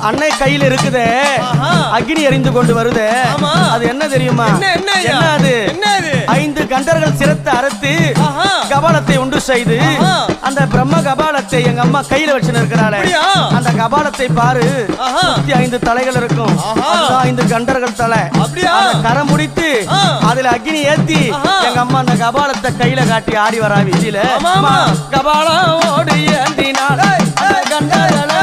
அன்னை கையில் இருக்குதே அக்னி எரிந்து கொண்டு வருதே அது என்ன தெரியுமா? என்ன அது? 5 கண்டர்கள் சிரத்தை அறுத்து கபாலத்தை உண்டு செய்து அந்த பிரம்ம கபாலத்தை எங்க அம்மா கையில வச்சு இருக்கிறாளே அந்த கபாலத்தை பாரு 5 தலைகள் இருக்கும் 5 கண்டர்கள் தலை கரம் முடித்து அதுல அக்னி ஏத்தி எங்க அம்மா அந்த கபாலத்தை கையில காட்டி ஆடி வரா வீதியில கபாலம் ஓடி ஏந்தினாள் கண்டகளை